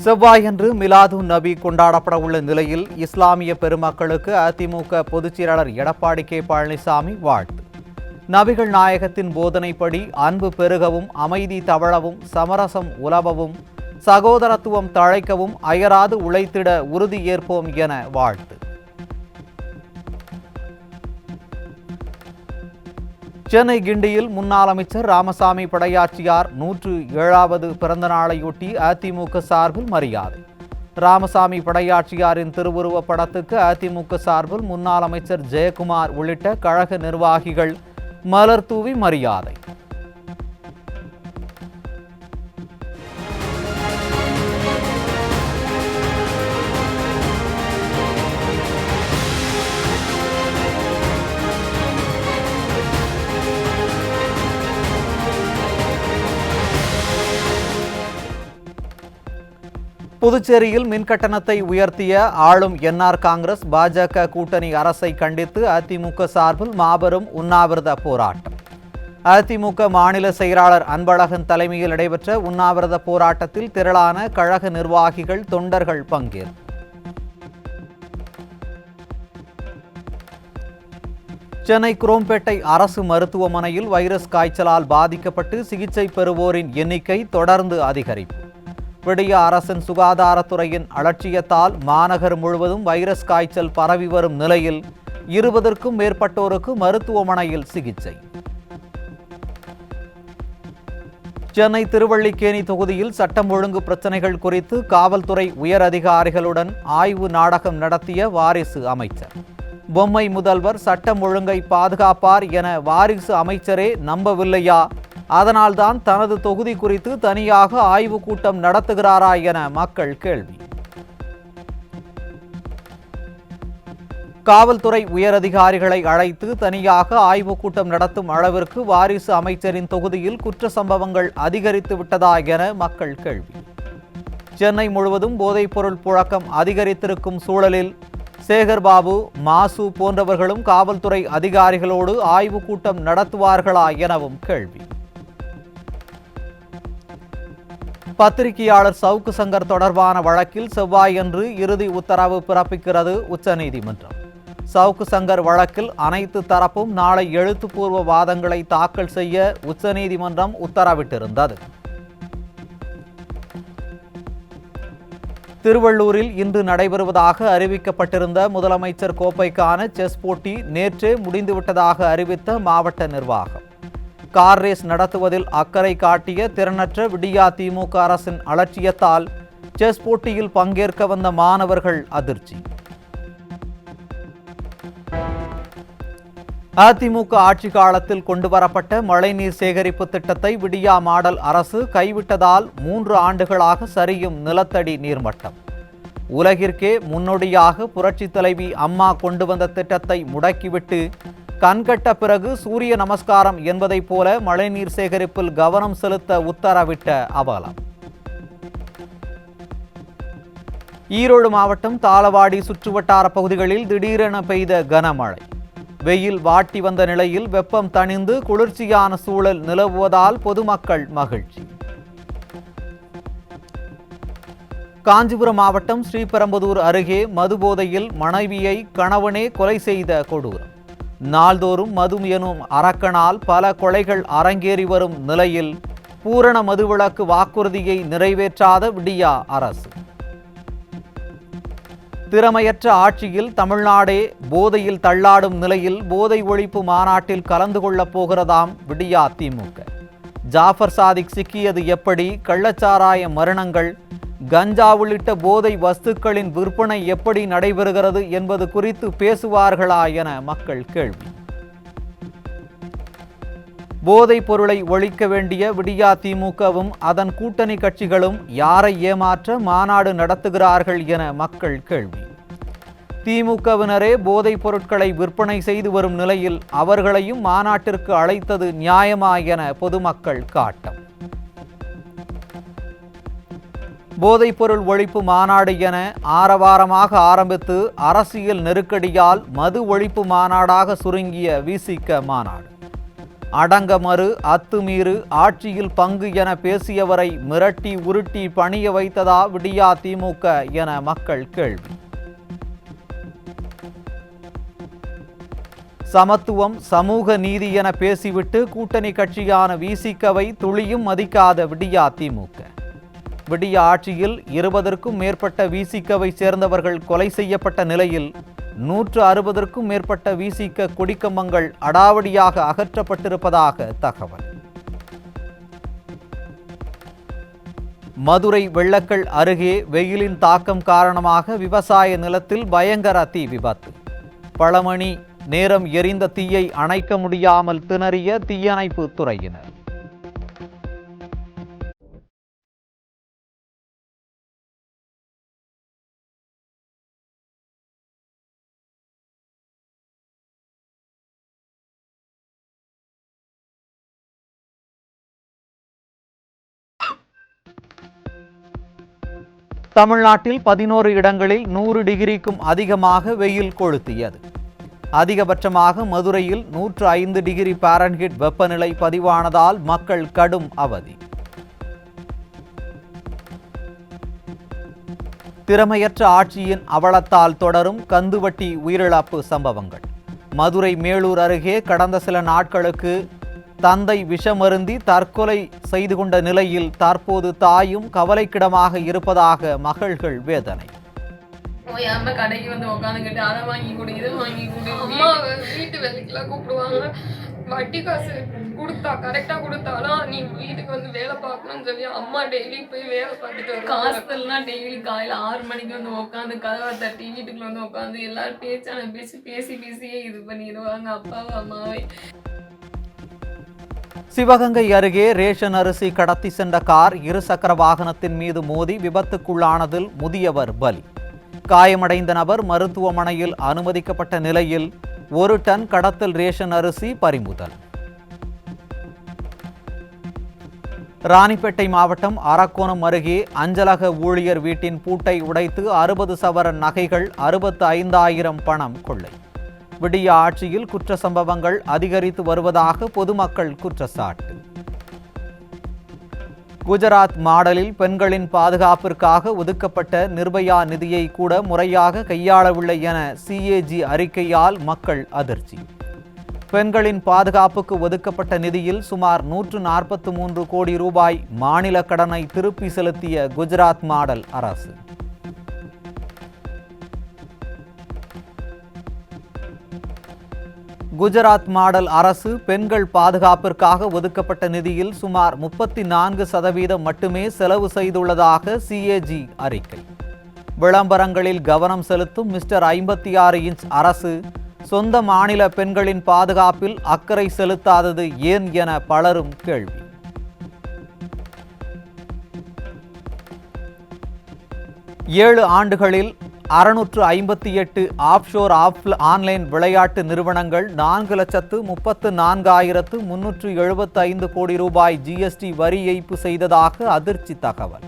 செவ்வாயன்று மிலாதுன் நபி கொண்டாடப்பட உள்ள நிலையில் இஸ்லாமிய பெருமக்களுக்கு அதிமுக பொதுச் செயலாளர் எடப்பாடி கே பழனிசாமி வாழ்த்து. நபிகள் நாயகத்தின் போதனைப்படி அன்பு பெருகவும், அமைதி தவழவும், சமரசம் உலவவும், சகோதரத்துவம் தழைக்கவும் அயராது உழைத்திட உறுதி ஏற்போம் என வாழ்த்து. சென்னை கிண்டியில் முன்னாள் அமைச்சர் ராமசாமி படையாச்சியார் 107வது பிறந்த நாளையொட்டி அதிமுக சார்பில் மரியாதை. ராமசாமி படையாச்சியாரின் திருவுருவப் படத்துக்கு அதிமுக சார்பில் முன்னாள் அமைச்சர் ஜெயக்குமார் உள்ளிட்ட கழக நிர்வாகிகள் மலர் தூவி மரியாதை. புதுச்சேரியில் மின்கட்டணத்தை உயர்த்திய ஆளும் என்ஆர் காங்கிரஸ் பாஜக கூட்டணி அரசை கண்டித்து அதிமுக சார்பில் மாபெரும் உண்ணாவிரத போராட்டம். அதிமுக மாநில செயலாளர் அன்பழகன் தலைமையில் நடைபெற்ற உண்ணாவிரத போராட்டத்தில் திரளான கழக நிர்வாகிகள், தொண்டர்கள் பங்கேற்பு. சென்னை குரோம்பேட்டை அரசு மருத்துவமனையில் வைரஸ் காய்ச்சலால் பாதிக்கப்பட்டு சிகிச்சை பெறுவோரின் எண்ணிக்கை தொடர்ந்து அதிகரிப்பு. விடிய அரசின் சுகாதாரத்துறையின் அலட்சியத்தால் மாநகர் முழுவதும் வைரஸ் காய்ச்சல் பரவி வரும் நிலையில் 20க்கும் மேற்பட்டோருக்கு மருத்துவமனையில் சிகிச்சை. சென்னை திருவல்லிக்கேணி தொகுதியில் சட்டம் ஒழுங்கு பிரச்சினைகள் குறித்து காவல்துறை உயர் அதிகாரிகளுடன் ஆய்வு நாடகம் நடத்திய வாரிசு அமைச்சர். பொம்மை முதல்வர் சட்டம் ஒழுங்கை பாதுகாப்பார் என வாரிசு அமைச்சரே நம்பவில்லையா? அதனால்தான் தனது தொகுதி குறித்து தனியாக ஆய்வு கூட்டம் நடத்துகிறாரா என மக்கள் கேள்வி. காவல்துறை உயரதிகாரிகளை அழைத்து தனியாக ஆய்வு கூட்டம் நடத்தும் அளவிற்கு வாரிசு அமைச்சரின் தொகுதியில் குற்ற சம்பவங்கள் அதிகரித்து விட்டதா என மக்கள் கேள்வி. சென்னை முழுவதும் போதைப்பொருள் புழக்கம் அதிகரித்திருக்கும் சூழலில் சேகர்பாபு, மாசு போன்றவர்களும் காவல்துறை அதிகாரிகளோடு ஆய்வு கூட்டம் நடத்துவார்களா எனவும் கேள்வி. பத்திரிகையாளர் சவுக்கு சங்கர் தொடர்பான வழக்கில் செவ்வாயன்று இறுதி உத்தரவு பிறப்பிக்கிறது உச்சநீதிமன்றம். சவுக்கு சங்கர் வழக்கில் அனைத்து தரப்பும் நாளை எழுத்துப்பூர்வ வாதங்களை தாக்கல் செய்ய உச்சநீதிமன்றம் உத்தரவிட்டிருந்தது. திருவள்ளூரில் இன்று நடைபெறுவதாக அறிவிக்கப்பட்டிருந்த முதலமைச்சர் கோப்பைக்கான செஸ் போட்டி நேற்றே முடிந்துவிட்டதாக அறிவித்த மாவட்ட நிர்வாகம். கார் ரேஸ் நடத்துவதில் அக்கறை காட்டிய திறனற்ற விடியா திமுக அரசின் அலட்சியத்தால் செஸ் போட்டியில் பங்கேற்க வந்த மாணவர்கள் அதிர்ச்சி. அதிமுக ஆட்சி காலத்தில் கொண்டுவரப்பட்ட மழைநீர் சேகரிப்பு திட்டத்தை விடியா மாடல் அரசு கைவிட்டதால் 3 ஆண்டுகளாக சரியும் நிலத்தடி நீர்மட்டம். உலகிற்கே முன்னோடியாக புரட்சி தலைவி அம்மா கொண்டு வந்த திட்டத்தை முடக்கிவிட்டு கண்கட்ட பிறகு சூரிய நமஸ்காரம் என்பதைப் போல மழைநீர் சேகரிப்பில் கவனம் செலுத்த உத்தரவிட்ட அவலம். ஈரோடு மாவட்டம் தாளவாடி சுற்றுவட்டார பகுதிகளில் திடீரென பெய்த கனமழை. வெயில் வாட்டி வந்த நிலையில் வெப்பம் தணிந்து குளிர்ச்சியான சூழல் நிலவுவதால் பொதுமக்கள் மகிழ்ச்சி. காஞ்சிபுரம் மாவட்டம் ஸ்ரீபெரும்புதூர் அருகே மதுபோதையில் மனைவியை கணவனே கொலை செய்த கொடூரம். நாள்தோறும் மது எனும் அரக்கனால் பல கொலைகள் அரங்கேறி வரும் நிலையில் பூரண மதுவிலக்கு வாக்குறுதியை நிறைவேற்றாத விடியா அரசு. திறமையற்ற ஆட்சியில் தமிழ்நாடே போதையில் தள்ளாடும் நிலையில் போதை ஒழிப்பு மாநாட்டில் கலந்து கொள்ளப் போகிறதாம் விடியா திமுக. ஜாஃபர் சாதிக் சிக்கியது எப்படி? கள்ளச்சாராய மரணங்கள், கஞ்சா உள்ளிட்ட போதை வஸ்துக்களின் விற்பனை எப்படி நடைபெறுகிறது என்பது குறித்து பேசுவார்களா என மக்கள் கேள்வி. போதைப் பொருளை ஒழிக்க வேண்டிய விடியா திமுகவும் அதன் கூட்டணி கட்சிகளும் யாரை ஏமாற்ற மாநாடு நடத்துகிறார்கள் என மக்கள் கேள்வி. திமுகவினரே போதைப் பொருட்களை விற்பனை செய்து வரும் நிலையில் அவர்களையும் மாநாட்டிற்கு அழைத்தது நியாயமா என பொதுமக்கள் காட்டம். போதைப்பொருள் ஒழிப்பு மாநாடு என ஆரவாரமாக ஆரம்பித்து அரசியல் நெருக்கடியால் மது ஒழிப்பு மாநாடாக சுருங்கிய விசிக மாநாடு. அடங்கமறு அத்துமீறு ஆட்சியில் பங்கு என பேசியவரை மிரட்டி உருட்டி பணிய வைத்ததா விடியா திமுக என மக்கள் கேள்வி. சமத்துவம் சமூக நீதி என பேசிவிட்டு கூட்டணி கட்சியான விசிகவை துளியும் மதிக்காத விடியா திமுக. விடியா ஆட்சியில் 20க்கும் மேற்பட்ட விசிகவை சேர்ந்தவர்கள் கொலை செய்யப்பட்ட நிலையில் 160க்கும் மேற்பட்ட விசிக கொடிக்கம்பங்கள் அடாவடியாக அகற்றப்பட்டிருப்பதாக தகவல். மதுரை வெள்ளக்கல் அருகே வெயிலின் தாக்கம் காரணமாக விவசாய நிலத்தில் பயங்கர தீ விபத்து. பல மணி நேரம் எரிந்த தீயை அணைக்க முடியாமல் திணறிய தீயணைப்பு துறையினர். தமிழ்நாட்டில் 11 இடங்களில் 100 டிகிரிக்கும் அதிகமாக வெயில் கொளுத்தியது. அதிகபட்சமாக மதுரையில் 105 டிகிரி பாரன்ஹீட் வெப்பநிலை பதிவானதால் மக்கள் கடும் அவதி. திறமையற்ற ஆட்சியின் அவலத்தால் தொடரும் கந்துவட்டி உயிரிழப்பு சம்பவங்கள். மதுரை மேலூர் அருகே கடந்த சில நாட்களுக்கு தந்தை விஷமருந்தி தற்கொலை செய்து கொண்ட நிலையில் தற்போது தாயும் கவலைக்கிடமாக இருப்பதாக மகள்கள் வேதனை. கடைக்கு வந்து உட்காந்துக்கிட்டு அதை வாங்கி கொடு இதை வாங்கி கொடு, அம்மா வீட்டு வேலைக்கெல்லாம் கூப்பிடுவாங்க. வட்டி காசு கொடுத்தா கரெக்டா கொடுத்தாலும் நீ வீட்டுக்கு வந்து வேலை பார்க்கணும்னு சொல்லி அம்மா டெய்லி போய் வேலை பார்த்துட்டு வரும். காசுலாம் டெய்லி காலையில் 6 மணிக்கு வந்து உட்காந்து கதவை தட்டி வீட்டுக்குள்ள வந்து உட்காந்து எல்லாரும் பேசியே இது பண்ணிடுவாங்க அப்பாவை அம்மாவை. சிவகங்கை அருகே ரேஷன் அரிசி கடத்தி சென்ற கார் இருசக்கர வாகனத்தின் மீது மோதி விபத்துக்குள்ளானதில் முதியவர் பலி. காயமடைந்த நபர் மருத்துவமனையில் அனுமதிக்கப்பட்ட நிலையில் 1 டன் கடத்தல் ரேஷன் அரிசி பறிமுதல். ராணிப்பேட்டை மாவட்டம் அரக்கோணம் அருகே அஞ்சலக ஊழியர் வீட்டின் பூட்டை உடைத்து 60 சவரன் நகைகள் 65,000 பணம் கொள்ளை. விடியா ஆட்சியில் குற்ற சம்பவங்கள் அதிகரித்து வருவதாக பொதுமக்கள் குற்றச்சாட்டு. குஜராத் மாடலில் பெண்களின் பாதுகாப்பிற்காக ஒதுக்கப்பட்ட நிர்பயா நிதியை கூட முறையாக கையாளவில்லை என சிஏஜி அறிக்கையால் மக்கள் அதிர்ச்சி. பெண்களின் பாதுகாப்புக்கு ஒதுக்கப்பட்ட நிதியில் சுமார் 143 கோடி ரூபாய் மாநில கடனை திருப்பி செலுத்திய குஜராத் மாடல் அரசு. குஜராத் மாடல் அரசு பெண்கள் பாதுகாப்பிற்காக ஒதுக்கப்பட்ட நிதியில் சுமார் 34% மட்டுமே செலவு செய்துள்ளதாக சிஏஜி அறிக்கை. விளம்பரங்களில் கவனம் செலுத்தும் மிஸ்டர் 56 இன்ச் அரசு சொந்த மாநில பெண்களின் பாதுகாப்பில் அக்கறை செலுத்தாதது ஏன் என பலரும் கேள்வி. ஏழு ஆண்டுகளில் 658 ஆப்ஷோர் ஆன்லைன் விளையாட்டு நிறுவனங்கள் 4,34,375 கோடி ரூபாய் ஜிஎஸ்டி வரி ஏய்ப்பு செய்ததாக அதிர்ச்சி தகவல்.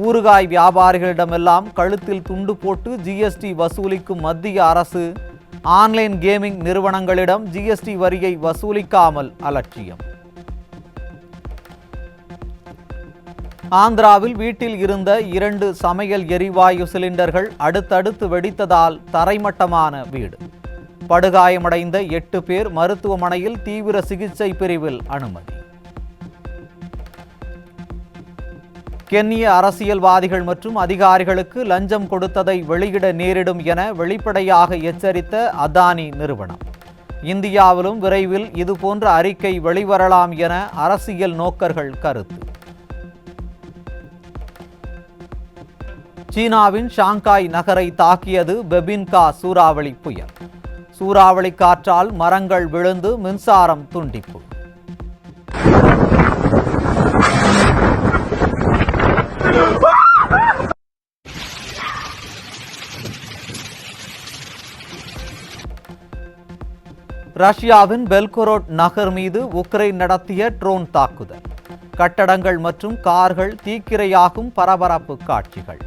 ஊறுகாய் வியாபாரிகளிடமெல்லாம் கழுத்தில் துண்டு போட்டு ஜிஎஸ்டி வசூலிக்கும் மத்திய அரசு ஆன்லைன் கேமிங் நிறுவனங்களிடம் ஜிஎஸ்டி வரியை வசூலிக்காமல் அலட்சியம். ஆந்திராவில் வீட்டில் இருந்த 2 சமையல் எரிவாயு சிலிண்டர்கள் அடுத்தடுத்து வெடித்ததால் தரைமட்டமான வீடு. படுகாயமடைந்த 8 பேர் மருத்துவமனையில் தீவிர சிகிச்சை பிரிவில் அனுமதி. கென்ய அரசியல்வாதிகள் மற்றும் அதிகாரிகளுக்கு லஞ்சம் கொடுத்ததை வெளியிட நேரிடும் என வெளிப்படையாக எச்சரித்த அதானி நிறுவனம். இந்தியாவிலும் விரைவில் இதுபோன்ற அறிக்கை வெளிவரலாம் என அரசியல் நோக்கர்கள் கருத்து. சீனாவின் ஷாங்காய் நகரை தாக்கியது பெபின்கா சூறாவளி புயல். சூறாவளி காற்றால் மரங்கள் விழுந்து மின்சாரம் துண்டிப்பு. ரஷ்யாவின் பெல்கோரோட் நகர் மீது உக்ரைன் நடத்திய ட்ரோன் தாக்குதல். கட்டடங்கள் மற்றும் கார்கள் தீக்கிரையாகும் பரபரப்பு காட்சிகள்.